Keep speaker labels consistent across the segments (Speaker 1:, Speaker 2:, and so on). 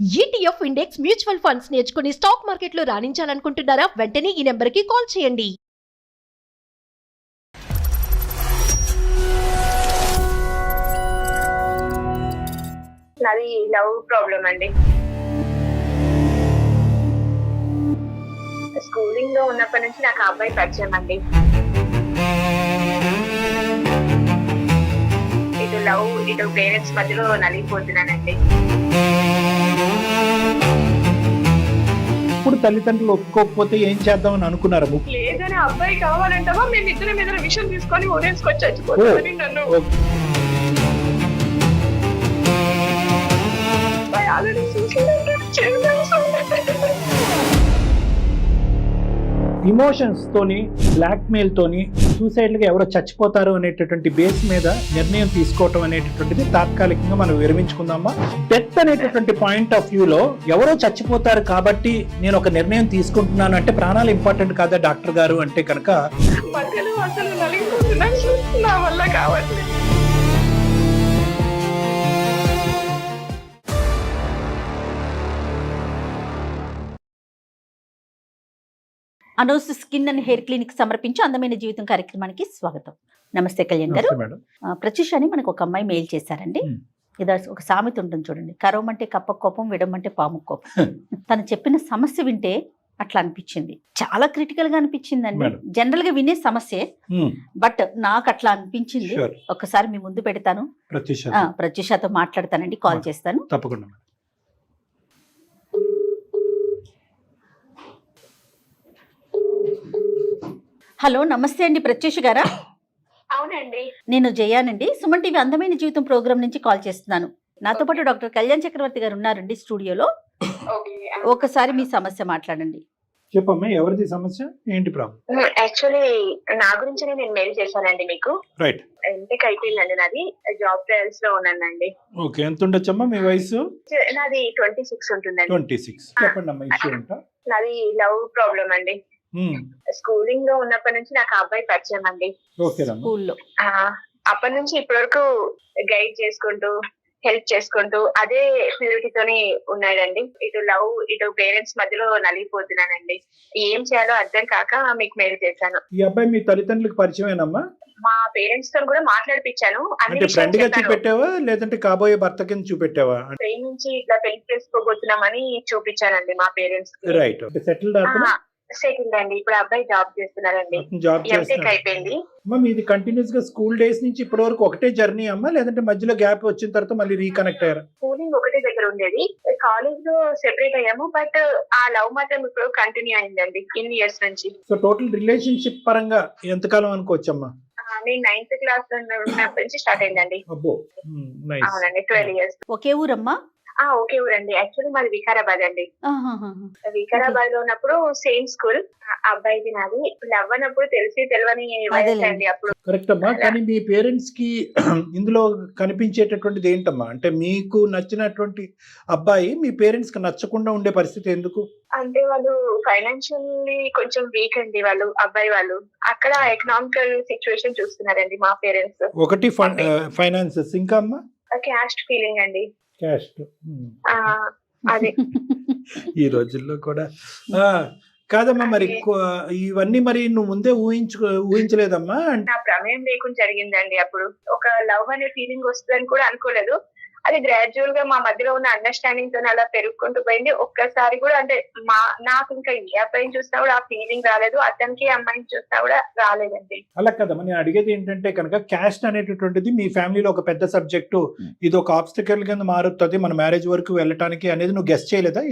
Speaker 1: ETF index mutual funds నేర్చుకుని stock మార్కెట్లో రాణించాలనుకుంటున్నారా? వెంటనే ఈ నెంబర్కి కాల్ చేయండి.
Speaker 2: నాది లవ్ ప్రాబ్లం అండి. స్కూలింగ్ లో ఉన్నప్పటి నుంచి నాకు ఆ అబ్బాయి పరిచయం అండి. ఇటు లవ్ ఇటు పేరెంట్స్ మధ్యలో నలిగిపోతున్నానండి.
Speaker 3: ఇప్పుడు తల్లిదండ్రులు ఒప్పుకోకపోతే ఏం చేద్దామని అనుకున్నారు?
Speaker 2: లేదని అబ్బాయి కావాలంటావా మేమిద్దరం మీద విషయం తీసుకొని ఊరేసుకొని చచ్చిపోతామని నన్ను ఆల్రెడీ
Speaker 3: ఇమోషన్స్ తోని, బ్లాక్ మెయిల్ తోని సూసైడ్ గా ఎవరో చచ్చిపోతారు అనేటటువంటి బేస్ మీద నిర్ణయం తీసుకోవటం అనేటటువంటిది తాత్కాలికంగా మనం విరమించుకుందామా? డెత్ అనేటటువంటి పాయింట్ ఆఫ్ వ్యూలో ఎవరో చచ్చిపోతారు కాబట్టి నేను ఒక నిర్ణయం తీసుకుంటున్నాను అంటే ప్రాణాలు ఇంపార్టెంట్ కాదా డాక్టర్ గారు అంటే కనుక
Speaker 2: మధ్యలో అసలు నలిగిపోతున్నాను, నా వల్ల కావట్లేదు.
Speaker 4: Anu's skin and hair clinic సమర్పించి అందమైన జీవితం కార్యక్రమానికి స్వాగతం. నమస్తే కళ్యాణ్ గారు. ప్రత్యూష అని మనకు ఒక అమ్మాయి మెయిల్ చేశారండి. ఇది ఒక సామెత ఉంటుంది చూడండి, కరవమంటే కప్ప కోపం, విడమంటే పాము కోపం. తను చెప్పిన సమస్య వింటే అట్లా అనిపించింది, చాలా క్రిటికల్ గా అనిపించిందండి. జనరల్ గా వినే సమస్యే, బట్ నాకు అట్లా అనిపించింది. ఒకసారి మీ ముందు పెడతాను, ప్రత్యూషతో మాట్లాడతానండి, కాల్ చేస్తాను
Speaker 3: తప్పకుండా.
Speaker 4: హలో, నమస్తే అండి ప్రత్యూష గారా?
Speaker 2: అవునండి,
Speaker 4: నేను జయానండి, సుమన్ టీవీ అందమైన జీవితం ప్రోగ్రామ్ నుంచి కాల్ చేస్తున్నాను. నాతో పాటు డాక్టర్ కళ్యాణ్ చక్రవర్తి గారు ఉన్నారండి స్టూడియోలో. ఒకసారి మీ సమస్య మాట్లాడండి.
Speaker 3: చెప్పమ్మా, ఎవరిది సమస్య, ఏంటి ప్రాబ్లం?
Speaker 2: యాక్చువల్లీ నా గురించి నేను మెయిల్ చేశానండి మీకు.
Speaker 3: రైట్.
Speaker 2: ఎంటెక్ అయిపోయిందండి నాది, జాబ్ ట్రయల్స్ లో ఉన్నానండి.
Speaker 3: ఓకే, ఎంత ఉండొచ్చమ్మా మీ వయసు?
Speaker 2: నాది 26 ఉంటుందండి.
Speaker 3: 26. చెప్పండి అమ్మా, ఇష్యూ ఏంటో.
Speaker 2: నాది లవ్ ప్రాబ్లం అండి. స్కూలింగ్ లో ఉన్నప్పటి నుంచి నాకు ఆ అబ్బాయి పరిచయం అండి.
Speaker 4: స్కూల్లో
Speaker 2: అప్పటి నుంచి ఇప్పటి వరకు గైడ్ చేసుకుంటూ, హెల్ప్ చేసుకుంటూ అదే ప్యూరిటీతోని ఉన్నాడండి. ఇటు లవ్ ఇటు పేరెంట్స్ మధ్యలో నలిగిపోతున్నానండి. ఏం చేయాలో అర్థం కాక మీకు మెయిల్ చేశాను.
Speaker 3: ఈ అబ్బాయి మీ తల్లిదండ్రులకు పరిచయమేనమ్మా?
Speaker 2: మా పేరెంట్స్ తో కూడా మాట్లాడిపించాను.
Speaker 3: అంటే ఫ్రెండ్ గా చూపెట్టావా లేదంటే కాబోయే భర్త కింద చూపెట్టావా?
Speaker 2: ట్రైన్ నుంచి ఇట్లా పెళ్లి చేసుకోబోతున్నామని చూపించానండి మా పేరెంట్స్.
Speaker 3: రైట్. సెటిల్డ్
Speaker 2: సెటిల్డ్ అండి. ఇప్పుడు అబ్బాయి జాబ్ చేస్తున్నారండి.
Speaker 3: జాబ్
Speaker 2: అయిపోయింది.
Speaker 3: అమ్మా మీది కంటిన్యూస్ గా స్కూల్ డేస్ నుంచి ఇప్పటి వరకు ఒకటే జర్నీ అమ్మా, లేదంటే మధ్యలో గ్యాప్ వచ్చిన తర్వాత మళ్ళీ రీకనెక్ట్ అయ్యారా?
Speaker 2: స్కూలింగ్ ఒకటే దగ్గర ఉండేది, కాలేజ్ లో సెపరేట్ అయ్యాము, బట్ ఆ లవ్ మాత్రం ఇప్పుడు కంటిన్యూ అయిందండి ఇన్ని ఇయర్స్ నుంచి.
Speaker 3: సో టోటల్ రిలేషన్షిప్ పరంగా ఎంతకాలం అనుకోవచ్చమ్మా?
Speaker 2: నేను 9th క్లాస్ ఉన్నప్పటి నుంచి స్టార్ట్ అయిందండి.
Speaker 3: అబ్బో,
Speaker 2: అవునండి, 12 years.
Speaker 4: ఒకే ఊరమ్మా?
Speaker 2: ఓకే ఊరండి. యాక్చువల్లీ మాది వికారాబాద్ అండి. వికారాబాద్ లో ఉన్నప్పుడు సేమ్ స్కూల్. అబ్బాయిది నాది లవ్ అన్నప్పుడు తెలియని వయసు అండి అప్పుడు.
Speaker 3: కరెక్ట్ అమ్మా, కానీ మీ పేరెంట్స్ కి ఇందులో కనిపించేటటువంటిది ఏంటమ్మా? అంటే మీకు నచ్చినటువంటి అబ్బాయి మీ పేరెంట్స్ కి నచ్చకుండా ఉండే పరిస్థితి ఎందుకు?
Speaker 2: అంటే వాళ్ళు ఫైనాన్షియల్లీ కొంచెం వీక్ అండి, వాళ్ళు అబ్బాయి వాళ్ళు. అక్కడ ఎకనామికల్ సిచ్యువేషన్ చూస్తున్నారండి మా పేరెంట్స్.
Speaker 3: ఒకటి ఫైనాన్సెస్, ఇంకా అమ్మా
Speaker 2: క్యాస్ట్ ఫీలింగ్ అండి.
Speaker 3: క్యాస్ట్
Speaker 2: అదే
Speaker 3: ఈ రోజుల్లో కూడా కాదమ్మా. మరి ఇవన్నీ మరి నువ్వు ముందే ఊహించలేదమ్మా?
Speaker 2: నా ప్రమేయం లేకుండా జరిగిందండి. అప్పుడు ఒక లవ్ అనే ఫీలింగ్ వస్తుందని కూడా అనుకోలేదు. అది గ్రాడ్యువల్ గా మా మధ్యలో ఉన్న అండర్స్టాండింగ్ తో అలా పెరుగుకుంటూ పోయింది. ఒక్కసారి కూడా అంటే నాకు ఇంకా ఏ అబ్బాయిని చూసినా కూడా ఆ ఫీలింగ్ రాలేదు, అతనికి అమ్మాయిని చూసినా కూడా రాలేదండి.
Speaker 3: అలా కదమ్మా, నేను అడిగేది ఏంటంటే కనుక క్యాస్ట్ అనేటటువంటిది మీ ఫ్యామిలీలో ఒక పెద్ద సబ్జెక్టు, ఇది ఒక ఆబ్స్టికల్ కింద మారుతుంది మన మ్యారేజ్ వరకు వెళ్ళటానికి అనేది నువ్వు గెస్ చేయలేదా?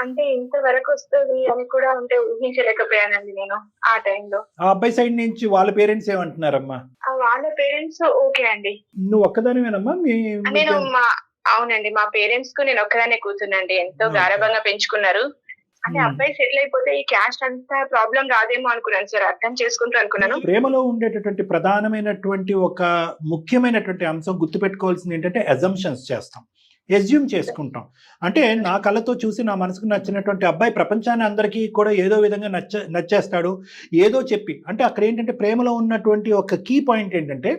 Speaker 2: అంటే ఇంతవరకు వస్తుంది అని కూడా అంటే ఊహించలేకపోయానండి నేను ఆ టైంలో.
Speaker 3: ఆ అబ్బాయి సైడ్ నుంచి వాళ్ళ పేరెంట్స్ ఏమంటున్నారమ్మా?
Speaker 2: వాళ్ళ పేరెంట్స్ ఓకే అండి.
Speaker 3: నువ్వు ఒక్కదానివేనమ్మా?
Speaker 2: నేను అవునండి, మా పేరెంట్స్ కు నేను ఒక్కదానే కూతునండి. ఎంతో గారభంగా పెంచుకున్నారు. అంటే అబ్బాయి సెటిల్ అయిపోతే ఈ క్యాస్ట్ అంతా ప్రాబ్లం రాదేమో అనుకున్నాను సార్, అర్థం చేసుకుంటూ అనుకున్నాను.
Speaker 3: ప్రేమలో ఉండేటటువంటి ప్రధానమైనటువంటి ఒక ముఖ్యమైనటువంటి అంశం గుర్తుపెట్టుకోవాల్సింది ఏంటంటే అజంప్షన్స్ చేస్తాం. ఎస్యూమ్ చేసుకుంటాం. అంటే నా కళ్ళతో చూసి నా మనసుకు నచ్చినటువంటి అబ్బాయి ప్రపంచాన్ని అందరికీ కూడా ఏదో విధంగా నచ్చేస్తాడు ఏదో చెప్పి. అంటే అక్కడ ఏంటంటే ప్రేమలో ఉన్నటువంటి ఒక కీ పాయింట్ ఏంటంటే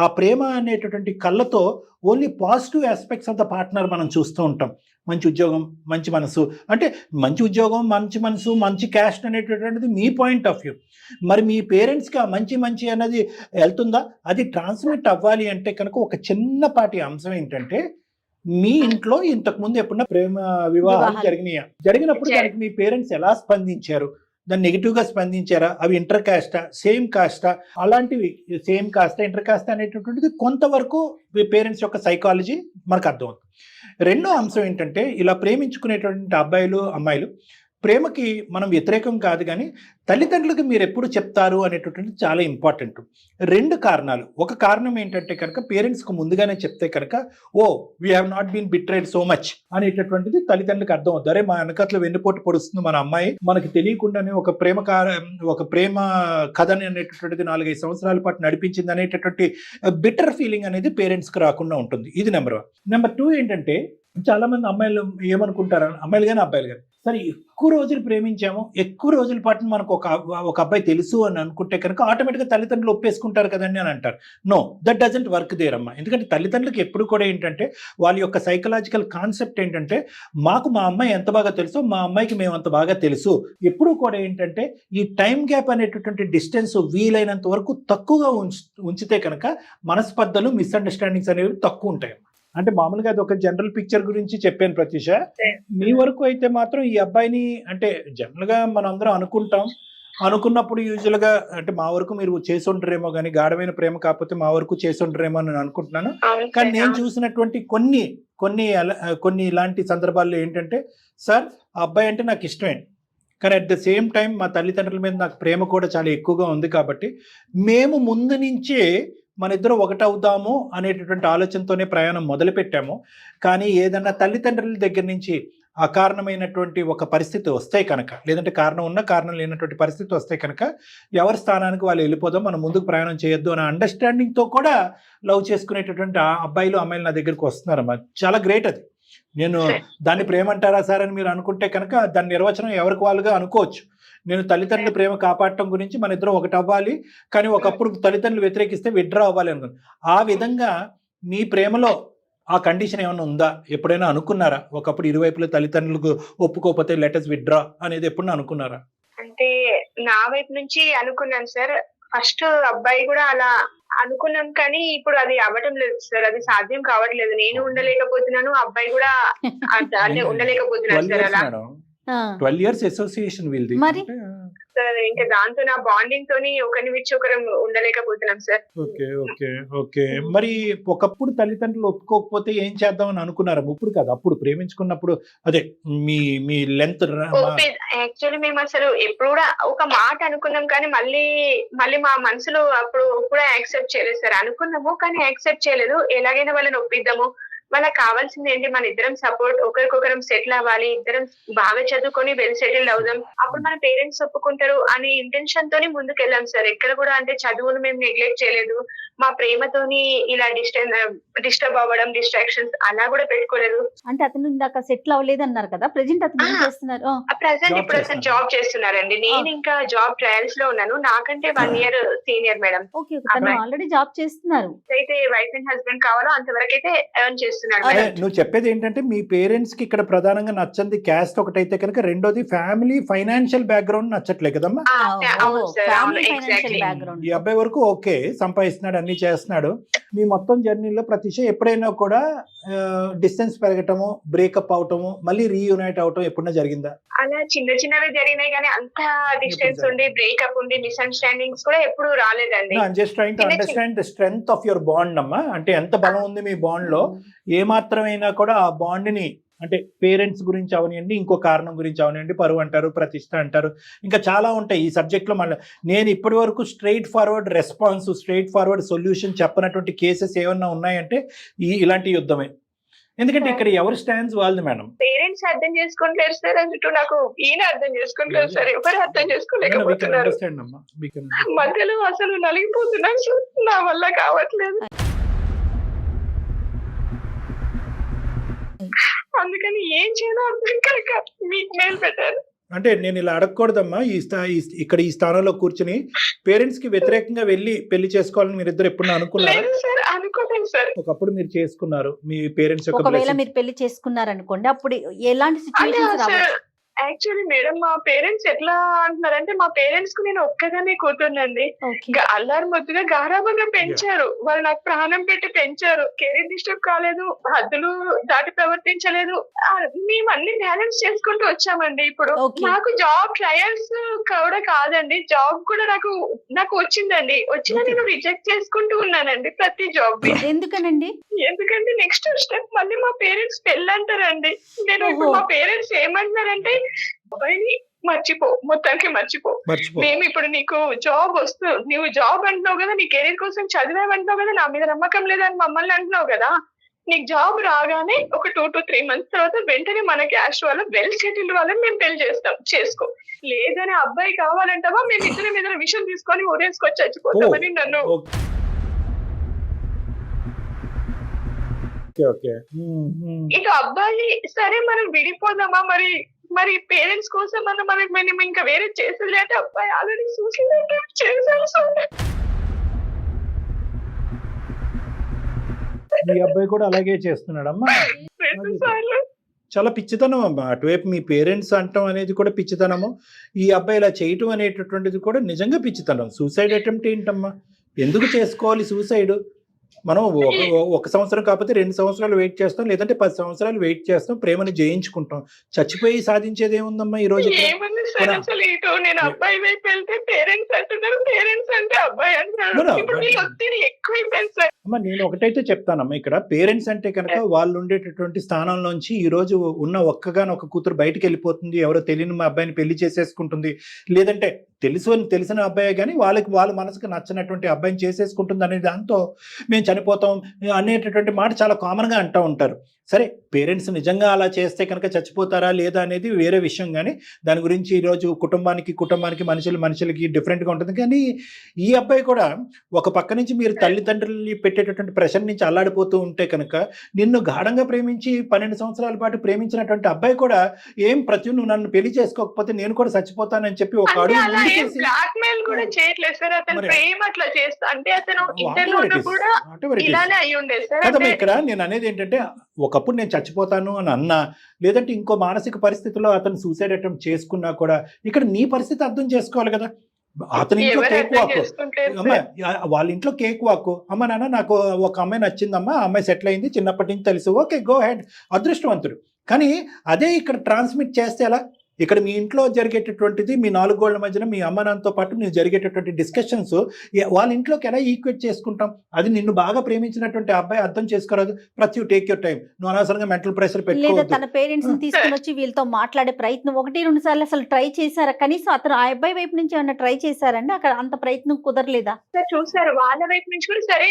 Speaker 3: ఆ ప్రేమ అనేటటువంటి కళ్ళతో only positive aspects of the partner మనం చూస్తూ ఉంటాం. మంచి ఉద్యోగం, మంచి మనసు, అంటే మంచి ఉద్యోగం, మంచి మనసు, మంచి క్యాస్ట్ అనేటటువంటిది మీ పాయింట్ ఆఫ్ వ్యూ. మరి మీ పేరెంట్స్కి ఆ మంచి అన్నది వెళ్తుందా? అది ట్రాన్స్మిట్ అవ్వాలి అంటే కనుక ఒక చిన్నపాటి అంశం ఏంటంటే మీ ఇంట్లో ఇంతకుముందు ఎప్పుడన్నా ప్రేమ వివాహాలు జరిగినప్పుడు దానికి మీ పేరెంట్స్ ఎలా స్పందించారు? దాన్ని నెగిటివ్గా స్పందించారా? అవి ఇంటర్ కాస్టా, సేమ్ కాస్టా? అలాంటివి సేమ్ కాస్టా, ఇంటర్ కాస్టా అనేటటువంటిది కొంతవరకు మీ పేరెంట్స్ యొక్క సైకాలజీ మనకు అర్థమవుతుంది. రెండో అంశం ఏంటంటే ఇలా ప్రేమించుకునేటువంటి అబ్బాయిలు అమ్మాయిలు ప్రేమకి మనం వ్యతిరేకం కాదు, కానీ తల్లిదండ్రులకు మీరు ఎప్పుడు చెప్తారు అనేటటువంటిది చాలా ఇంపార్టెంట్. రెండు కారణాలు. ఒక కారణం ఏంటంటే కనుక పేరెంట్స్కి ముందుగానే చెప్తే కనుక oh we have not been betrayed so much అనేటటువంటిది తల్లిదండ్రులకు అర్థం అవుతుంది. అరే మా వెనకట్ల వెన్నుపోటు పొడుస్తుంది మన అమ్మాయి, మనకి తెలియకుండానే ఒక ప్రేమ కథని అనేటటువంటిది 4-5 సంవత్సరాల పాటు నడిపించింది అనేటటువంటి బిటర్ ఫీలింగ్ అనేది పేరెంట్స్కి రాకుండా ఉంటుంది. ఇది నెంబర్ 1. నెంబర్ 2 ఏంటంటే చాలా మంది అమ్మాయిలు ఏమనుకుంటారు, అమ్మాయిలు కానీ అబ్బాయిలు కానీ, సరే ఎక్కువ రోజులు ప్రేమించాము, ఎక్కువ రోజుల పాటు మనకు ఒక అబ్బాయి తెలుసు అని అనుకుంటే కనుక ఆటోమేటిక్గా తల్లిదండ్రులు ఒప్పేసుకుంటారు కదండి అని అంటారు. No, that doesn't work there అమ్మా. ఎందుకంటే తల్లిదండ్రులకు ఎప్పుడు కూడా ఏంటంటే వాళ్ళ యొక్క సైకలాజికల్ కాన్సెప్ట్ ఏంటంటే మాకు మా అమ్మాయి ఎంత బాగా తెలుసో మా అమ్మాయికి మేము అంత బాగా తెలుసు. ఎప్పుడు కూడా ఏంటంటే ఈ టైం గ్యాప్ అనేటటువంటి డిస్టెన్స్ వీలైనంత వరకు తక్కువగా ఉంచితే కనుక మనస్పర్ధలు, మిస్అండర్స్టాండింగ్స్ అనేవి తక్కువ ఉంటాయి. అంటే మామూలుగా అది ఒక జనరల్ పిక్చర్ గురించి చెప్పాను ప్రత్యూష. మీ వరకు అయితే మాత్రం ఈ అబ్బాయిని అంటే జనరల్గా మనం అందరం అనుకున్నప్పుడు యూజువల్గా అంటే మా వరకు మీరు చేసి ఉండరేమో, కానీ గాఢమైన ప్రేమ కాకపోతే మా వరకు చేసి ఉండరేమో అని అనుకుంటున్నాను. కానీ నేను చూసినటువంటి కొన్ని ఇలాంటి సందర్భాల్లో ఏంటంటే సార్ ఆ అబ్బాయి అంటే నాకు ఇష్టమే, కానీ అట్ ద సేమ్ టైం మా తల్లిదండ్రుల మీద నాకు ప్రేమ కూడా చాలా ఎక్కువగా ఉంది కాబట్టి మేము ముందు నుంచే మన ఇద్దరు ఒకటవుదాము అనేటటువంటి ఆలోచనతోనే ప్రయాణం మొదలుపెట్టాము. కానీ ఏదన్నా తల్లిదండ్రుల దగ్గర నుంచి అకారణమైనటువంటి ఒక పరిస్థితి వస్తే కనుక, లేదంటే కారణం ఉన్న కారణం లేనటువంటి పరిస్థితి వస్తే కనుక ఎవరి స్థానానికి వాళ్ళు వెళ్ళిపోదాం, మనం ముందుకు ప్రయాణం చేయొద్దు అనే అండర్స్టాండింగ్తో కూడా లవ్ చేసుకునేటటువంటి అబ్బాయిలు అమ్మాయిలు నా దగ్గరికి వస్తున్నారమ్మా. చాలా గ్రేట్ అది. నేను దాన్ని ప్రేమ అంటారా సార్ అని మీరు అనుకుంటే కనుక దాని నిర్వచనం ఎవరికి వాళ్ళుగా అనుకోవచ్చు. నేను తల్లిదండ్రుల ప్రేమ కాపాడటం గురించి మన ఇద్దరం ఒకటి అవ్వాలి, కానీ ఒకప్పుడు తల్లిదండ్రులు వ్యతిరేకిస్తే విత్డ్రా అవ్వాలి అనుకున్నాను. ఆ విధంగా మీ ప్రేమలో ఆ కండిషన్ ఏమైనా ఉందా? ఎప్పుడైనా అనుకున్నారా? ఒకప్పుడు ఇరువైపుల తల్లిదండ్రులకు ఒప్పుకోకపోతే లెటర్స్ విత్డ్రా అనేది ఎప్పుడైనా అనుకున్నారా?
Speaker 2: అంటే నా వైపు నుంచి అనుకున్నాను సార్. ఫస్ట్ అబ్బాయి కూడా అలా అనుకున్నాం, కానీ ఇప్పుడు అది అవ్వటం లేదు సార్. అది సాధ్యం కావట్లేదు. నేను ఉండలేకపోతున్నాను, అబ్బాయి కూడా అంటే ఉండలేకపోతున్నాను సార్. అలా
Speaker 3: 12 years అసోసియేషన్ వీల్ది
Speaker 2: సార్. ఇంకా దాంతో నా బాండింగ్ తోని ఒకరిని విడిచి ఒకరం ఉండలేకపోతున్నాం సార్.
Speaker 3: ఓకే. మరి ఒకప్పుడు తల్లిదండ్రులు ఒప్పుకోకపోతే ఏం చేద్దాం అని అనుకున్నారా? ఇప్పుడు కాదు, అప్పుడు ప్రేమించుకున్నప్పుడు అదే మీ లెంత్.
Speaker 2: యాక్చువల్లీ మేము అసలు ఎప్పుడు కూడా ఒక మాట అనుకున్నాం, కానీ మళ్ళీ మా మనసులో అప్పుడు కూడా యాక్సెప్ట్ చేయలేదు సార్. అనుకున్నాము కానీ యాక్సెప్ట్ చేయలేదు. ఎలాగైనా వాళ్ళని ఒప్పిద్దాము, వాళ్ళకి కావాల్సింది ఏంటి, మన ఇద్దరం సపోర్ట్, ఒకరికొకరం సెటిల్ అవ్వాలి, ఇద్దరం బాగా చదువుకొని వెల్ సెటిల్డ్ అవుదాం, అప్పుడు మన పేరెంట్స్ ఒప్పుకుంటారు అనే ఇంటెన్షన్ తోని ముందుకు వెళ్ళాం సార్. ఎక్కడ కూడా అంటే చదువును మేము నెగ్లెక్ట్ చేయలేదు, మా ప్రేమతోని ఇలా డిస్టర్బ్ అవ్వడం, డిస్ట్రాక్షన్స్ అలా కూడా పెట్టుకోలేదు.
Speaker 4: అంటే అతను ఇందాక సెటిల్ అవ్వలేదు అన్నారు కదా, ప్రెజెంట్ అతను ఏం చేస్తున్నారు?
Speaker 2: ప్రెసెంట్ ఇప్పుడు అసలు జాబ్ చేస్తున్నారండి. నేను ఇంకా జాబ్ ట్రయల్స్ లో ఉన్నాను. నాకంటే 1 year senior madam.
Speaker 4: Already job చేస్తున్నారు.
Speaker 2: అయితే వైఫ్ అండ్ హస్బెండ్ కావాలో అంతవరకు అయితే ఎర్న్ చేస్తున్నారు.
Speaker 3: నువ్వు చెప్పేది ఏంటంటే మీ పేరెంట్స్ కి ఇక్కడ ప్రధానంగా నచ్చంది క్యాస్ట్ ఒకటైతే కనుక, రెండోది ఫ్యామిలీ ఫైనాన్షియల్ బ్యాక్గ్రౌండ్ నచ్చట్లే కదమ్మా. ఈ అబ్బాయి వరకు ఓకే, సంపాదిస్తున్నాడు, అన్ని చేస్తున్నాడు. మీ మొత్తం జర్నీలో ప్రతిష ఎప్పుడైనా కూడా డిస్టెన్స్ పెరగటము, బ్రేకప్ అవటము, మళ్ళీ రీయూనైట్ అవటం ఎప్పుడైనా జరిగిందా?
Speaker 2: అలా చిన్నవి జరిగినాయి, కానీ అంత డిస్టెన్స్ ఉండి బ్రేకప్ ఉండి మిస్అండర్స్టాండింగ్స్ కూడా ఎప్పుడు రాలేదండి.
Speaker 3: Just trying to understand the strength of your bond అమ్మా. అంటే ఎంత బలం ఉంది మీ బాండ్ లో, ఏ మాత్రమైనా కూడా ఆ బాండ్ ని అంటే పేరెంట్స్ గురించి అవనివ్వండి, ఇంకో కారణం గురించి అవనివ్వండి, పరువు అంటారు, ప్రతిష్ట అంటారు, ఇంకా చాలా ఉంటాయి ఈ సబ్జెక్ట్లో. మళ్ళీ నేను ఇప్పటి వరకు straightforward response, straightforward solution చెప్పనటువంటి కేసెస్ ఏమన్నా ఉన్నాయంటే ఇలాంటి యుద్ధమే. ఎందుకంటే ఇక్కడ ఎవరు స్టాండ్స్ వాళ్ళది మేడం.
Speaker 2: పేరెంట్స్ అర్థం చేసుకోవట్లేరు సార్, అన్నట్టు నాకు ఈయన అర్థం చేసుకోవట్లేదు సార్. ఎవరు అర్థం చేసుకోలేకపోతున్నారు. మధ్యలో అసలు నలిగిపోతున్నాను సార్, నా వల్ల కావట్లేదు. అందుకని ఏం చేయాలో అర్థం కాక మీకు మెయిల్ పెట్టాను.
Speaker 3: అంటే నేను ఇలా అడగకూడదమ్మా, ఇక్కడ ఈ స్థానంలో కూర్చుని పేరెంట్స్ కి వ్యతిరేకంగా వెళ్ళి పెళ్లి చేసుకోవాలని మీరు ఇద్దరు ఎప్పుడు అనుకున్నారా?
Speaker 2: లేదు సార్, అనుకోలేదు సార్.
Speaker 3: ఒకప్పుడు మీరు చేసుకున్నారు, మీ పేరెంట్స్ యొక్క
Speaker 4: ఒకవేళ
Speaker 3: blessings.
Speaker 4: మీరు పెళ్లి చేసుకున్నారనుకోండి, అప్పుడు ఎలాంటి
Speaker 2: అంటే
Speaker 4: సిచ్యువేషన్స్ రావచ్చు?
Speaker 2: యాక్చువల్లీ మేడం మా పేరెంట్స్ ఎట్లా అంటున్నారంటే, మా పేరెంట్స్ కు నేను ఒక్కగానే కూతుర్నండి.
Speaker 4: ఓకే.
Speaker 2: అల్లారు ముద్దుగా గారాబంగా పెంచారు. వాళ్ళు నాకు ప్రాణం పెట్టి పెంచారు. కెరీర్ డిస్టర్బ్ కాలేదు, హద్దులు దాటి ప్రవర్తించలేదు. మేము అన్ని బ్యాలెన్స్ చేసుకుంటూ వచ్చామండి. ఇప్పుడు
Speaker 4: Okay.
Speaker 2: నాకు జాబ్ ట్రయల్స్ కూడా కాదండి, జాబ్ కూడా నాకు వచ్చిందండి. వచ్చినా
Speaker 3: Okay.
Speaker 2: నేను రిజెక్ట్ చేసుకుంటూ ఉన్నానండి ప్రతి జాబ్ ని.
Speaker 4: ఎందుకనండి?
Speaker 2: ఎందుకంటే నెక్స్ట్ స్టెప్ మళ్ళీ మా పేరెంట్స్ పెళ్ళంటారండి. నేను ఇప్పుడు
Speaker 4: ఓహో.
Speaker 2: మా పేరెంట్స్ ఏమంటున్నారంటే, అబ్బాయిని మర్చిపో, మొత్తానికి మర్చిపో.
Speaker 3: మర్చిపో.
Speaker 2: మేము ఇప్పుడు నీకు జాబ్ నువ్వు జాబ్ అంటున్నావు కదా, నీ కెరీర్ కోసం చదివావంటున్నావు కదా, నా మీద నమ్మకం లేదని మమ్మల్ని అంటున్నావు కదా, నీకు జాబ్ రాగానే ఒక 2 to 3 months తర్వాత వెంటనే మన క్యాస్ట్ వాళ్ళ వెల్ సెటిల్డ్ వాళ్ళని మేము పెళ్లి చేసుకో. లేదని అబ్బాయి కావాలంటావా, మేము ఇద్దరి మీద విషయం తీసుకొని ఊరేసుకొని చచ్చిపోతామని నన్ను.
Speaker 3: ఓకే.
Speaker 2: ఇక అబ్బాయి సరే మనం విడిపోదామా, మరి పేరెంట్స్ కోసం మనం ఇంకా వేరే చేసేది అంటే, అబ్బాయి ఆల్రెడీ సూసైడ్ అటెంప్ట్ చేశారు సార్.
Speaker 3: మీ అబ్బాయి కూడా అలాగే చేస్తున్నాడమ్మా.
Speaker 2: 2 సార్లు.
Speaker 3: చాలా పిచ్చితనం అమ్మా. అటువైపు మీ పేరెంట్స్ అంటాం అనేది కూడా పిచ్చితనము, ఈ అబ్బాయి ఇలా చేయటం అనేటటువంటిది కూడా నిజంగా పిచ్చితనం. సూసైడ్ అటెంప్ట్ ఏంటమ్మా? ఎందుకు చేసుకోవాలి సూసైడ్? మనం ఒక సంవత్సరం కాకపోతే 2 సంవత్సరాలు వెయిట్ చేస్తాం, లేదంటే 10 సంవత్సరాలు వెయిట్ చేస్తాం, ప్రేమను జయించుకుంటాం. చచ్చిపోయి సాధించేది ఏముందమ్మా ఈ రోజు?
Speaker 2: ఏముంది సార్ అసలు, ఇటు నేను అబ్బాయి వైపు వెళ్తే పేరెంట్స్ అంటున్నారు, పేరెంట్స్ అంటే అబ్బాయి అంటున్నారు. ఇప్పుడు వీళ్ళు ఒత్తిడి ఎక్కువైపోయింది సార్.
Speaker 3: అమ్మా నేను ఒకటైతే చెప్తానమ్మా, ఇక్కడ పేరెంట్స్ అంటే కనుక వాళ్ళు ఉండేటటువంటి స్థానంలోంచి ఈ రోజు ఉన్న ఒక్కగానొక్క కూతురు బయటికి వెళ్ళిపోతుంది, ఎవరో తెలియని మా అబ్బాయిని పెళ్లి చేసేసుకుంటుంది, లేదంటే తెలిసిన అబ్బాయి కానీ వాళ్ళ మనసుకు నచ్చినటువంటి అబ్బాయిని చేసేసుకుంటుంది అనే దాంతో మేము చనిపోతాం అనేటటువంటి మాట చాలా కామన్గా అంటూ ఉంటారు. సరే, పేరెంట్స్ నిజంగా అలా చేస్తే కనుక చచ్చిపోతారా లేదా అనేది వేరే విషయం, కానీ దాని గురించి ఈరోజు కుటుంబానికి మనుషులకి డిఫరెంట్గా ఉంటుంది. కానీ ఈ అబ్బాయి కూడా ఒక పక్క నుంచి మీరు తల్లిదండ్రుల్ని పెట్టేటటువంటి ప్రెషర్ నుంచి అల్లాడిపోతూ ఉంటే కనుక, నిన్ను గాఢంగా ప్రేమించి 12 సంవత్సరాల పాటు ప్రేమించినటువంటి అబ్బాయి కూడా నువ్వు నన్ను పెళ్లి చేసుకోకపోతే నేను కూడా చచ్చిపోతానని చెప్పి ఒక అడుగు ముందుకేసి
Speaker 2: బ్లాక్ మెయిల్ కూడా చేయట్లేదు సార్. అతను ప్రేమ అట్లా చేస్తా అంటే అతను ఇంటర్లో కూడా ఇలానే అయి ఉండేది సార్.
Speaker 3: కదమ్మా, ఇక్కడ నేను అనేది ఏంటంటే, ఒకప్పుడు నేను చచ్చిపోతాను అని అన్నా, లేదంటే ఇంకో మానసిక పరిస్థితిలో అతను సూసైడ్ అటెంప్ట్ చేసుకున్నా కూడా ఇక్కడ నీ పరిస్థితి అర్థం చేసుకోవాలి కదా. అతని ఇంట్లో కేక్ వాక్ అమ్మా, వాళ్ళ ఇంట్లో కేక్ వాక్, అమ్మ నాన్న నాకు ఒక అమ్మాయి నచ్చిందమ్మా, ఆ అమ్మాయి సెటిల్ అయింది, చిన్నప్పటి నుంచి తెలుసు, ఓకే గో హెడ్, అదృష్టవంతుడు. కానీ అదే ఇక్కడ ట్రాన్స్మిట్ చేస్తే ఎలా? ఇక్కడ మీ ఇంట్లో జరిగేటటువంటిది, మీ 4 గోళ్ల మధ్యన మీ అమ్మ నాన్నతో పాటు నేను జరిగేటటువంటి డిస్కషన్స్ వాళ్ళ ఇంట్లోకి ఎలా ఈక్వేట్ చేసుకుంటాం? అది నిన్ను బాగా ప్రేమించినటువంటి అబ్బాయి అర్థం చేసుకోరాదు. ప్రతి టేక్ యూర్ టైం, నువ్వు అనవసరంగా మెంటల్ ప్రెషర్
Speaker 4: లేదా
Speaker 3: పెట్టుకోవద్దు.
Speaker 4: తన పేరెంట్స్ ని తీసుకుని వచ్చి వీళ్ళతో మాట్లాడే ప్రయత్నం 1-2 సార్లు అసలు ట్రై చేశారా? కనీసం అతను ఆ అబ్బాయి వైపు నుంచి ఏమన్నా ట్రై చేశారండి? అక్కడ అంత ప్రయత్నం కుదరలేదా?
Speaker 2: సార్ చూసారు వాళ్ళ వైపు నుంచి కూడా. సరే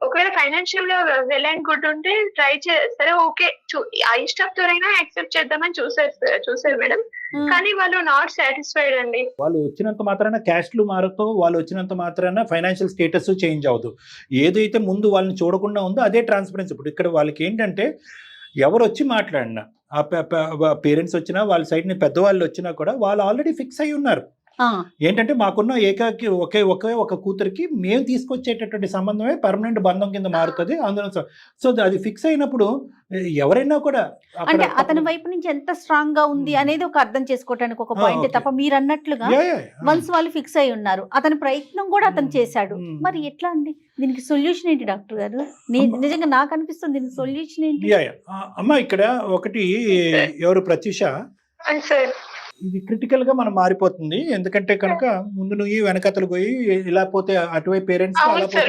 Speaker 2: ఒకవేళ ఫైనాన్షియల్ గా వెల్ అండ్ గుడ్ ఉంటే ట్రై సరే ఓకే, ఇష్టంతో యాక్సెప్ట్ చేద్దామని చూసారు మేడం. కానీ వాళ్ళు నాట్ సాటిస్ఫైడ్ అండి.
Speaker 3: వాళ్ళు వచ్చినంత మాత్రాన క్యాస్ట్లు మారుతూ, వాళ్ళు వచ్చినంత మాత్రాన ఫైనాన్షియల్ స్టేటస్ చేంజ్ అవ్వదు. ఏదైతే ముందు వాళ్ళని చూడకుండా ఉందో అదే ట్రాన్స్పరెన్సీ. ఇప్పుడు ఇక్కడ వాళ్ళకి ఏంటంటే, ఎవరు వచ్చి మాట్లాడినా, ఆ పేరెంట్స్ వచ్చినా, వాళ్ళ సైడ్ నుంచి పెద్దవాళ్ళు వచ్చినా కూడా వాళ్ళు ఆల్రెడీ ఫిక్స్ అయి ఉన్నారు. ఏంటంటే, మాకున్న ఏకాకి ఒక కూతురికి మేము తీసుకొచ్చేటటువంటి సంబంధమే పర్మనెంట్ బంధం కింద మారుతుంది. అందులో సో అది ఫిక్స్ అయినప్పుడు ఎవరైనా కూడా
Speaker 4: అంటే అతని వైపు నుంచి ఎంత స్ట్రాంగ్ గా ఉంది అనేది ఒక అర్థం చేసుకోవడానికి ఒక పాయింట్ తప్ప, మీరు అన్నట్లుగా వన్స్ వాళ్ళు ఫిక్స్ అయి ఉన్నారు, అతని ప్రయత్నం కూడా అతను చేశాడు. మరి ఎట్లా అండి? దీనికి సొల్యూషన్ ఏంటి డాక్టర్ గారు? నిజంగా నాకు అనిపిస్తుంది దీనికి సొల్యూషన్ ఏంటి?
Speaker 3: అమ్మా ఇక్కడ ఒకటి, ఎవరు ప్రత్యూష, ఇది క్రిటికల్ గా మనం మారిపోతుంది. ఎందుకంటే కనుక ముందు నువ్వు వెనకతలు పోయి ఇలా పోతే అటువైపు పేరెంట్స్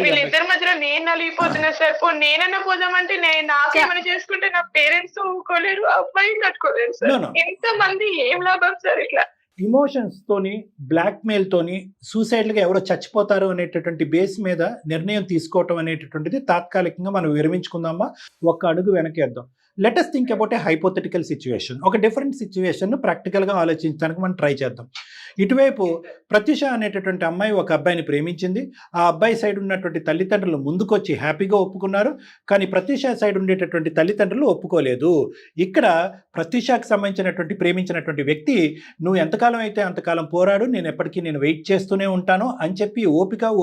Speaker 2: వీళ్ళిద్దరి మధ్యలో నేను నలిగిపోతున్నా సార్. నేనన్నా పోదామంటే నాకేమైనా చేసుకుంటే నా పేరెంట్స్ ఊరుకోలేరు, అబ్బాయి తట్టుకోలేరు సార్. ఎంత మంది ఏం లాభం సార్ ఇట్లా?
Speaker 3: ఇమోషన్స్ తోని, బ్లాక్ మెయిల్ తోని సూసైడ్లుగా ఎవరో చచ్చిపోతారు అనేటటువంటి బేస్ మీద నిర్ణయం తీసుకోవటం అనేటటువంటిది తాత్కాలికంగా మనం విరమించుకుందామా, ఒక్క అడుగు వెనకేద్దాం. Let us think about a hypothetical situation. ఒక డిఫరెంట్ సిచ్యువేషన్ ప్రాక్టికల్గా ఆలోచించడానికి మనం ట్రై చేద్దాం. ఇటువైపు ప్రత్యూష అనేటటువంటి అమ్మాయి ఒక అబ్బాయిని ప్రేమించింది. ఆ అబ్బాయి సైడ్ ఉన్నటువంటి తల్లిదండ్రులు ముందుకొచ్చి హ్యాపీగా ఒప్పుకున్నారు. కానీ ప్రత్యూష సైడ్ ఉండేటటువంటి తల్లిదండ్రులు ఒప్పుకోలేదు. ఇక్కడ ప్రత్యూషకు సంబంధించినటువంటి ప్రేమించినటువంటి వ్యక్తి, నువ్వు ఎంతకాలం అయితే అంతకాలం పోరాడు, నేను ఎప్పటికీ నేను వెయిట్ చేస్తూనే ఉంటాను అని చెప్పి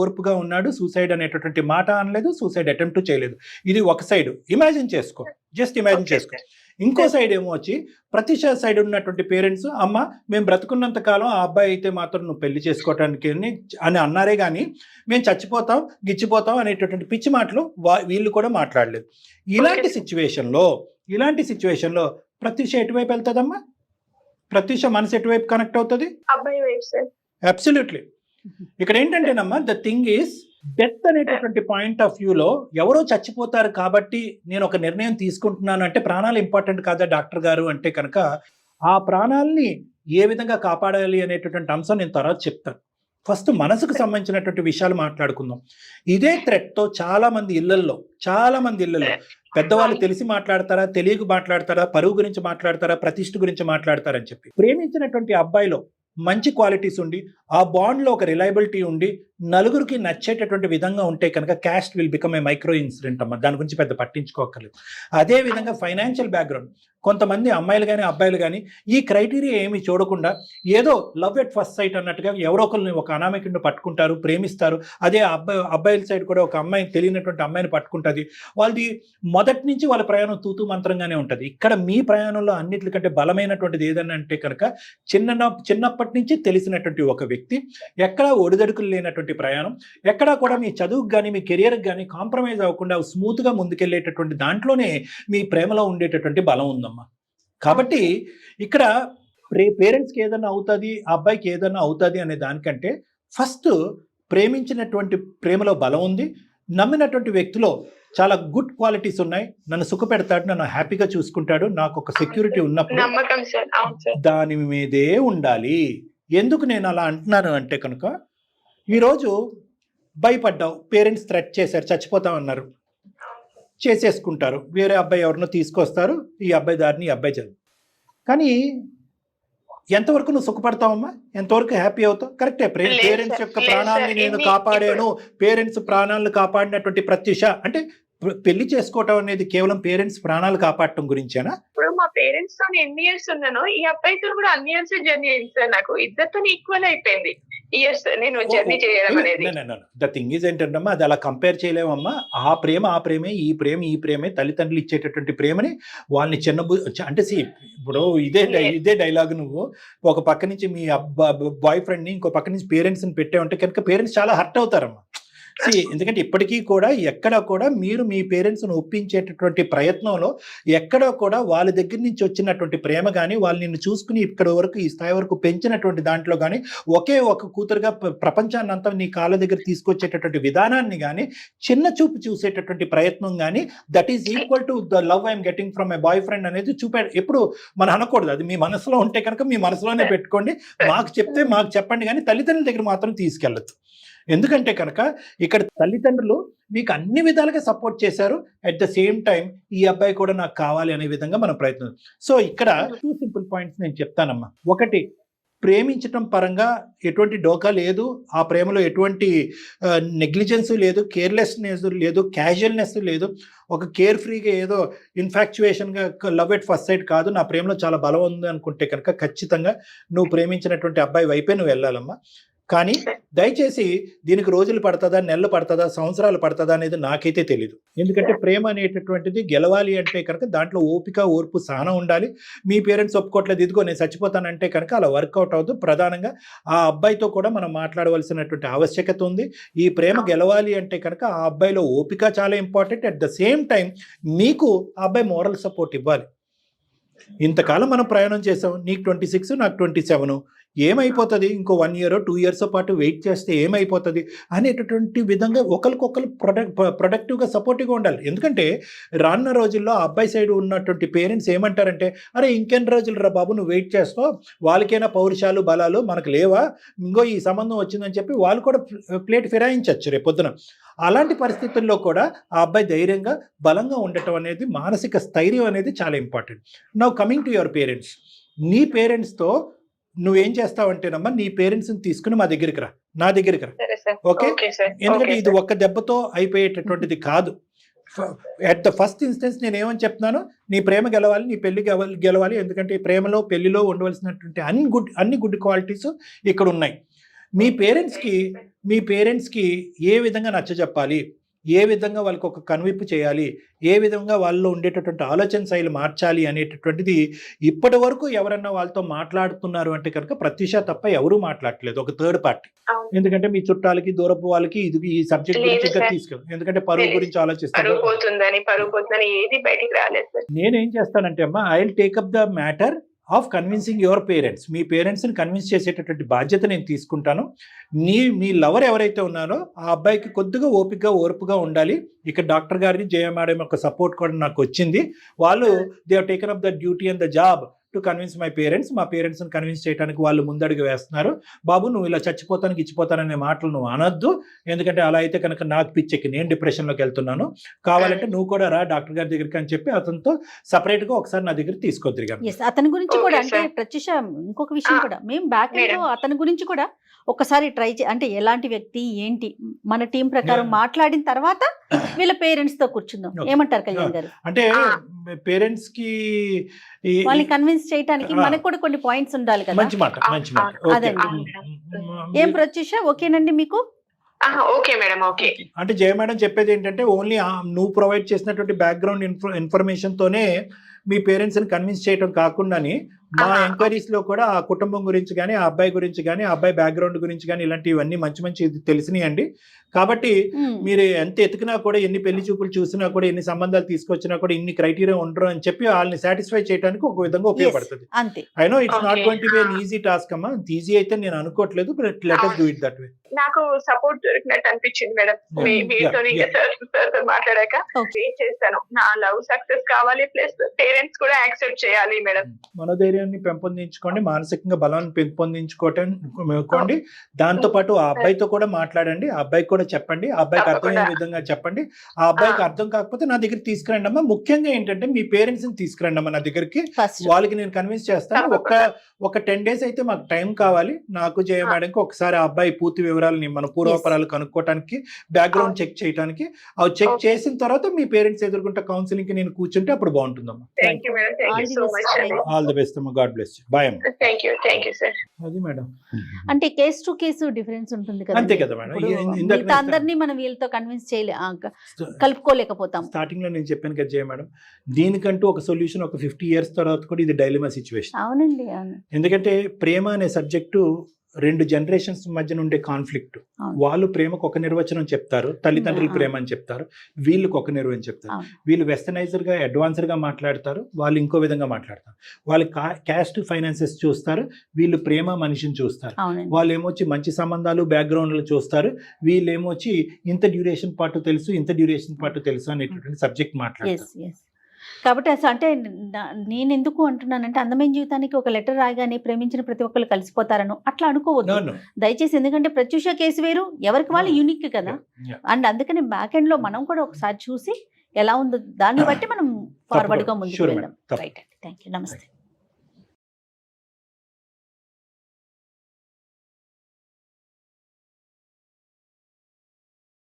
Speaker 3: ఓర్పుగా ఉన్నాడు. సూసైడ్ అనేటటువంటి మాట అనలేదు, సూసైడ్ అటెంప్ట్ చేయలేదు. ఇది ఒక సైడ్. ఇమాజిన్ చేసుకో, జస్ట్ ఇమాజిన్ చేసుకో. ఇంకో సైడ్ ఏమో వచ్చి ప్రత్యూష సైడ్ ఉన్నటువంటి పేరెంట్స్, అమ్మ మేము బ్రతుకున్నంత కాలం ఆ అబ్బాయి అయితే మాత్రం నువ్వు పెళ్లి చేసుకోవటానికి అని అన్నారే కానీ మేము చచ్చిపోతాం గిచ్చిపోతాం అనేటటువంటి పిచ్చి మాటలు వీళ్ళు కూడా మాట్లాడలేదు. ఇలాంటి సిచ్యువేషన్లో ప్రత్యూష ఎటువైపు వెళ్తుందమ్మా? ప్రత్యూష మనసు ఎటువైపు కనెక్ట్ అవుతుంది?
Speaker 2: అబ్బాయి వైపు సార్.
Speaker 3: అబ్సల్యూట్లీ. ఇక్కడ ఏంటంటేనమ్మా, ద థింగ్ ఈస్ డెత్ అనేటటువంటి పాయింట్ ఆఫ్ వ్యూలో ఎవరో చచ్చిపోతారు కాబట్టి నేను ఒక నిర్ణయం తీసుకుంటున్నాను అంటే ప్రాణాలు ఇంపార్టెంట్ కాదా డాక్టర్ గారు అంటే కనుక ఆ ప్రాణాలని ఏ విధంగా కాపాడాలి అనేటటువంటి అంశం నేను తర్వాత చెప్తాను. ఫస్ట్ మనసుకు సంబంధించినటువంటి విషయాలు మాట్లాడుకుందాం. ఇదే థ్రెట్తో చాలా మంది ఇళ్లల్లో పెద్దవాళ్ళు తెలిసి మాట్లాడతారా, తెలియక మాట్లాడతారా, పరువు గురించి మాట్లాడతారా, ప్రతిష్ఠ గురించి మాట్లాడతారని చెప్పి. ప్రేమించినటువంటి అబ్బాయిలో మంచి క్వాలిటీస్ ఉండి ఆ బాండ్లో ఒక రిలయబిలిటీ ఉండి నలుగురికి నచ్చేటటువంటి విధంగా ఉంటే కనుక caste will become a micro incident అమ్మ. దాని గురించి పెద్ద పట్టించుకోకర్లేదు. అదేవిధంగా ఫైనాన్షియల్ బ్యాక్గ్రౌండ్, కొంతమంది అమ్మాయిలు కానీ అబ్బాయిలు కానీ ఈ క్రైటీరియా ఏమి చూడకుండా ఏదో లవ్ ఎట్ ఫస్ట్ సైట్ అన్నట్టుగా ఎవరో ఒకరిని ఒక అనామికుడిని పట్టుకుంటారు, ప్రేమిస్తారు. అదే అబ్బాయిల సైడ్ కూడా ఒక అమ్మాయి తెలియనటువంటి అమ్మాయిని పట్టుకుంటుంది. వాళ్ళది మొదటి నుంచి వాళ్ళ ప్రయాణం తూతూ మంత్రంగానే ఉంటుంది. ఇక్కడ మీ ప్రయాణంలో అన్నిటికంటే బలమైనటువంటిది ఏదన్నా అంటే కనుక చిన్నప్పటి నుంచి తెలిసినటువంటి ఒక వ్యక్తి, ఎక్కడా ఒడిదడుకులు లేనటువంటి ప్రయాణం, ఎక్కడా కూడా మీ చదువుకు కానీ మీ కెరియర్కి కానీ కాంప్రమైజ్ అవ్వకుండా స్మూత్గా ముందుకెళ్ళేటటువంటి దాంట్లోనే మీ ప్రేమలో ఉండేటటువంటి బలం ఉందమ్మా. కాబట్టి ఇక్కడ పేరెంట్స్కి ఏదైనా అవుతుంది, ఆ అబ్బాయికి ఏదైనా అవుతుంది అనే దానికంటే ఫస్ట్ ప్రేమించినటువంటి ప్రేమలో బలం ఉంది, నమ్మినటువంటి వ్యక్తిలో చాలా గుడ్ క్వాలిటీస్ ఉన్నాయి, నన్ను సుఖపెడతాడు, నన్ను హ్యాపీగా చూసుకుంటాడు, నాకు ఒక సెక్యూరిటీ ఉన్నప్పుడు దాని మీదే ఉండాలి. ఎందుకు నేను అలా అంటున్నాను అంటే కనుక ఈరోజు భయపడ్డావు, పేరెంట్స్ థ్రెట్ చేశారు, చచ్చిపోతామన్నారు, చేసేసుకుంటారు, వేరే అబ్బాయి ఎవరినో తీసుకొస్తారు, ఈ అబ్బాయి దారిని ఈ అబ్బాయి చదువు. కానీ ఎంతవరకు నువ్వు సుఖపడతావమ్మా? ఎంతవరకు హ్యాపీ అవుతావు? కరెక్టే. పేరెంట్స్ యొక్క ప్రాణాలని నేను కాపాడాను, పేరెంట్స్ ప్రాణాలను కాపాడినటువంటి ప్రత్యూష అంటే పెళ్లి చేసుకోవటం అనేది కేవలం పేరెంట్స్ ప్రాణాలు కాపాడటం గురించేనా?
Speaker 2: ఇప్పుడు మా పేరెంట్స్ తో ఎన్ని ఇయర్స్ ఉన్నానో ఈ అబ్బాయితో కూడా అన్ని ఇయర్స్ జర్నీ అయింది సార్. నాకు ఇద్దరితో ఈక్వల్ అయిపోయింది ఇయర్స్ నేను జర్నీ చేయడం అనేది.
Speaker 3: ద థింగ్ ఈజ్ ఏంటంటమ్మా, అది అలా కంపేర్ చేయలేమమ్మా. ఆ ప్రేమే, ఈ ప్రేమే తల్లిదండ్రులు ఇచ్చేటటువంటి ప్రేమని వాళ్ళని అంటే ఇప్పుడు ఇదే డైలాగ్, నువ్వు ఒక పక్క నుంచి మీ బాయ్ ఫ్రెండ్ని ఇంకో పక్క నుంచి పేరెంట్స్ని పెట్టే ఉంటే కనుక పేరెంట్స్ చాలా హర్ట్ అవుతారమ్మా. ఎందుకంటే ఇప్పటికీ కూడా ఎక్కడ కూడా మీరు మీ పేరెంట్స్ను ఒప్పించేటటువంటి ప్రయత్నంలో ఎక్కడ కూడా వాళ్ళ దగ్గర నుంచి వచ్చినటువంటి ప్రేమ కానీ, వాళ్ళు నిన్ను చూసుకుని ఇక్కడ వరకు ఈ స్థాయి వరకు పెంచినటువంటి దాంట్లో కానీ, ఒకే ఒక కూతురుగా ప్రపంచాన్ని అంతా నీ కాళ్ళ దగ్గర తీసుకొచ్చేటటువంటి విధానాన్ని కానీ, చిన్న చూపు చూసేటటువంటి ప్రయత్నం కానీ, that is equal to the love I'm getting from my boy friend అనేది చూపాడు. ఎప్పుడు మనం అనకూడదు. అది మీ మనసులో ఉంటే కనుక మీ మనసులోనే పెట్టుకోండి. మాకు చెప్తే మాకు చెప్పండి, కానీ తల్లిదండ్రుల దగ్గర మాత్రం తీసుకెళ్ళచ్చు. ఎందుకంటే కనుక ఇక్కడ తల్లిదండ్రులు మీకు అన్ని విధాలుగా సపోర్ట్ చేశారు. అట్ ద సేమ్ టైం ఈ అబ్బాయి కూడా నాకు కావాలి అనే విధంగా మనం ప్రయత్నం. సో ఇక్కడ 2 సింపుల్ పాయింట్స్ నేను చెప్తానమ్మా. ఒకటి, ప్రేమించటం పరంగా ఎటువంటి డోకా లేదు, ఆ ప్రేమలో ఎటువంటి నెగ్లిజెన్స్ లేదు, కేర్లెస్నెస్ లేదు, క్యాజువల్నెస్ లేదు, ఒక కేర్ ఫ్రీగా ఏదో ఇన్ఫాక్చుయేషన్గా లవ్ ఎట్ ఫస్ట్ సైట్ కాదు, నా ప్రేమలో చాలా బలం ఉంది అనుకుంటే కనుక ఖచ్చితంగా నువ్వు ప్రేమించినటువంటి అబ్బాయి వైపే నువ్వు వెళ్ళాలమ్మా. కానీ దయచేసి దీనికి రోజులు పడుతుందా, నెలలు పడుతుందా, సంవత్సరాలు పడుతుందా అనేది నాకైతే తెలియదు. ఎందుకంటే ప్రేమ అనేటటువంటిది గెలవాలి అంటే కనుక దాంట్లో ఓపిక, ఓర్పు, సహనం ఉండాలి. మీ పేరెంట్స్ ఒప్పుకోవట్లేదు, ఇదిగో నేను చచ్చిపోతానంటే కనుక అలా వర్కౌట్ అవుతుంది. ప్రధానంగా ఆ అబ్బాయితో కూడా మనం మాట్లాడవలసినటువంటి ఆవశ్యకత ఉంది. ఈ ప్రేమ గెలవాలి అంటే కనుక ఆ అబ్బాయిలో ఓపిక చాలా important. At the same time మీకు ఆ అబ్బాయి మోరల్ సపోర్ట్ ఇవ్వాలి. ఇంతకాలం మనం ప్రయాణం చేసాం, నీకు 26 నాకు 27, ఏమైపోతుంది, ఇంకో 1 year 2 years పాటు వెయిట్ చేస్తే ఏమైపోతుంది అనేటటువంటి విధంగా ఒకరికొకరు ప్రొడక్టివ్గా సపోర్టివ్గా ఉండాలి. ఎందుకంటే రానున్న రోజుల్లో ఆ అబ్బాయి సైడ్ ఉన్నటువంటి పేరెంట్స్ ఏమంటారంటే, అరే ఇంకెన్ని రోజులు రా బాబు నువ్వు వెయిట్ చేస్తావు, వాళ్ళకైనా పౌరుషాలు బలాలు మనకు లేవా, ఇంకో ఈ సంబంధం వచ్చిందని చెప్పి వాళ్ళు కూడా ప్లేట్ ఫిరాయించవచ్చు రేపొద్దున. అలాంటి పరిస్థితుల్లో కూడా ఆ అబ్బాయి ధైర్యంగా బలంగా ఉండటం అనేది, మానసిక స్థైర్యం అనేది చాలా important. Now coming to your parents. నీ పేరెంట్స్తో నువ్వేం చేస్తావంటేనమ్మా, నీ పేరెంట్స్ని తీసుకుని మా దగ్గరికి రా, నా దగ్గరికి రా. ఓకే, ఎందుకంటే ఇది ఒక్క దెబ్బతో అయిపోయేటటువంటిది కాదు. అట్ ద ఫస్ట్ ఇన్స్టెన్స్ నేను ఏమని చెప్తున్నాను, నీ ప్రేమ గెలవాలి, నీ పెళ్లి గెలవాలి. ఎందుకంటే ఈ ప్రేమలో పెళ్లిలో ఉండవలసినటువంటి అన్ని గుడ్ క్వాలిటీస్ ఇక్కడ ఉన్నాయి. మీ పేరెంట్స్కి ఏ విధంగా నచ్చజెప్పాలి, ఏ విధంగా వాళ్ళకి ఒక కనువిప్పు చేయాలి, ఏ విధంగా వాళ్ళలో ఉండేటటువంటి ఆలోచన శైలి మార్చాలి అనేటటువంటిది ఇప్పటి వరకు ఎవరన్నా వాళ్ళతో మాట్లాడుతున్నారు అంటే కనుక ప్రత్యూష తప్ప ఎవరూ మాట్లాడట్లేదు, ఒక థర్డ్ పార్టీ. ఎందుకంటే మీ చుట్టాలకి, దూరపు వాళ్ళకి ఇది ఈ సబ్జెక్ట్ గురించి ఇంకా తీసుకెళ్ళి, ఎందుకంటే పరువు గురించి ఆలోచిస్తారు. నేనేం చేస్తానంటే అమ్మా, I will take up the matter of convincing your parents. మీ పేరెంట్స్ని కన్విన్స్ చేసేటటువంటి బాధ్యత నేను తీసుకుంటాను. మీ లవర్ ఎవరైతే ఉన్నారో ఆ అబ్బాయికి కొద్దిగా ఓర్పుగా ఉండాలి. ఇక్కడ డాక్టర్ గారిని, జయ మేడం యొక్క సపోర్ట్ కూడా నాకు వచ్చింది. వాళ్ళు they have taken up the duty and the job to convince my parents. మా పేరెంట్స్ని కన్విన్స్ చేయడానికి వాళ్ళు ముందడుగు వేస్తున్నారు. బాబు నువ్వు ఇలా చచ్చిపోతానికి ఇచ్చిపోతాననే మాటలు నువ్వు అనొద్దు, ఎందుకంటే అలా అయితే కనుక నాకు పిచ్చెక్కి నేను డిప్రెషన్లోకి వెళ్తున్నాను, కావాలంటే నువ్వు కూడా రా డాక్టర్ గారి దగ్గరికి అని చెప్పి అతనితో సపరేట్గా ఒకసారి నా దగ్గర తీసుకొద్దిరిగాను.
Speaker 4: అతని గురించి కూడా అంటే ప్రత్యూష ఇంకొక విషయం కూడా మేము బ్యాక్ అతని గురించి కూడా ఒకసారి ట్రై అంటే ఎలాంటి వ్యక్తి ఏంటి మన టీం ప్రకారం మాట్లాడిన తర్వాత వీళ్ళ పేరెంట్స్ తో కూర్చుందాం. ఏమంటారు కళ్యాణ్ గారు?
Speaker 3: అంటే పేరెంట్స్ కి
Speaker 4: వాళ్ళని కన్విన్స్ చేయడానికి మనకు కూడా కొన్ని పాయింట్స్ ఉండాలి కదా.
Speaker 3: మంచి మాట.
Speaker 4: అదండి. ఏం ప్రత్యూష ఓకేనండి మీకు?
Speaker 2: Okay madam, okay.
Speaker 3: అంటే జయ మేడం చెప్పేది ఏంటంటే ఓన్లీ నువ్వు ప్రొవైడ్ చేసినటువంటి బ్యాక్గ్రౌండ్ ఇన్ఫర్మేషన్ తోనే మీ పేరెంట్స్ని కన్విన్స్ చేయడం కాకుండాని మా ఎంక్వైరీస్ లో కూడా ఆ కుటుంబం గురించి కానీ, ఆ అబ్బాయి గురించి కానీ, ఆ అబ్బాయి బ్యాక్గ్రౌండ్ గురించి కానీ ఇలాంటివన్నీ మంచి తెలిసినాయండి. కాబట్టి మీరు ఎంత ఎతికినా కూడా, ఎన్ని పెళ్లి చూపులు చూసినా కూడా, ఎన్ని సంబంధాలు తీసుకొచ్చినా కూడా ఇన్ని క్రైటీరియా ఉండరు అని చెప్పి వాళ్ళని సాటిస్ఫై చేయడానికి ఒక విధంగా ఉపయోగపడుతుంది. I know it's not going to be an easy task అమ్మా, ఈజీ అయితే నేను అనుకోవట్లేదు, but let us do it that way.
Speaker 2: నాకు సపోర్ట్ దొరికినట్టు అనిపించింది మేడం మాట్లాడాక. ఏం చేస్తాను, నా లవ్ సక్సెస్ కావాలి, ప్లస్ పేరెంట్స్ కూడా యాక్సెప్ట్ చేయాలి మేడం.
Speaker 3: మనోధైర్యాన్ని పెంపొందించుకోండి, మానసికంగా బలాన్ని పెంపొందించుకోండి. దాంతో పాటు ఆ అబ్బాయితో కూడా మాట్లాడండి, ఆ అబ్బాయికి కూడా చెప్పండి, ఆ అబ్బాయికి అర్థమయ్యే విధంగా చెప్పండి. ఆ అబ్బాయికి అర్థం కాకపోతే నా దగ్గర తీసుకురండి అమ్మా. ముఖ్యంగా ఏంటంటే మీ పేరెంట్స్ ని తీసుకురండి అమ్మా నా దగ్గరికి, వాళ్ళకి నేను కన్విన్స్ చేస్తాను. ఒక 10 days అయితే మాకు టైం కావాలి, నాకు జయ మేడంకి ఒకసారి ఆ అబ్బాయి పూర్తి వివరాలని, మన పూర్వపరాలు కనుక్కోవడానికి, బ్యాక్గ్రౌండ్ చెక్ చేయడానికి. అవి చెక్ చేసిన తర్వాత మీ పేరెంట్స్ ఎదుర్కొంటే కౌన్సిలింగ్ కి నేను కూర్చుంటే అప్పుడు బాగుంటుందమ్మా. ఆల్ ది బెస్ట్ అమ్మా, గాడ్ బ్లెస్ యు. బై అమ్మా.
Speaker 2: Thank you sir.
Speaker 3: అది మేడం,
Speaker 4: అంటే కేస్ టు కేసు డిఫరెన్స్ ఉంటుంది కదా.
Speaker 3: అంతే కదా మేడం.
Speaker 4: అందరినీ మనం వీళ్ళతో కన్విన్స్ కలుపుకోలేకపోతాం.
Speaker 3: స్టార్టింగ్ లో నేను చెప్పాను కదా జయ మేడం, దీనికంటూ ఒక సొల్యూషన్ ఒక 50 years తర్వాత కూడా ఇది డైలమా సిచ్యువేషన్.
Speaker 4: అవునండి.
Speaker 3: ఎందుకంటే ప్రేమ అనే సబ్జెక్టు 2 generations మధ్యన ఉండే కాన్ఫ్లిక్ట్. వాళ్ళు ప్రేమకు ఒక నిర్వచనం చెప్తారు, తల్లిదండ్రులు ప్రేమ అని చెప్తారు, వీళ్ళకి ఒక నిర్వచనం చెప్తారు. వీళ్ళు వెస్టర్నైజర్ గా, అడ్వాన్స్డ్ గా మాట్లాడతారు, వాళ్ళు ఇంకో విధంగా మాట్లాడతారు. వాళ్ళు క్యాస్ట్ ఫైనాన్సెస్ చూస్తారు, వీళ్ళు ప్రేమ మనిషిని చూస్తారు. వాళ్ళు ఏమొచ్చి మంచి సంబంధాలు, బ్యాక్గ్రౌండ్లు చూస్తారు, వీళ్ళు ఏమొచ్చి ఇంత డ్యూరేషన్ పాటు తెలుసు, ఇంత డ్యూరేషన్ పాటు తెలుసు అనేటటువంటి సబ్జెక్ట్ మాట్లాడతారు.
Speaker 4: కాబట్టి అసలు అంటే నేను ఎందుకు అంటున్నానంటే, అందమైన జీవితానికి ఒక లెటర్ రాగానే ప్రేమించిన ప్రతి ఒక్కరు కలిసిపోతారను అట్లా అనుకోవద్దు దయచేసి. ఎందుకంటే ప్రత్యూష కేసు వేరు, ఎవరికి వాళ్ళు యూనిక్ కదా. అండ్ అందుకని బ్యాక్ ఎండ్ లో మనం కూడా ఒకసారి చూసి ఎలా ఉందో దాన్ని బట్టి మనం ఫార్వర్డ్ గా ముందుకు వెళ్దాం. రైట్, థ్యాంక్ యూ, నమస్తే.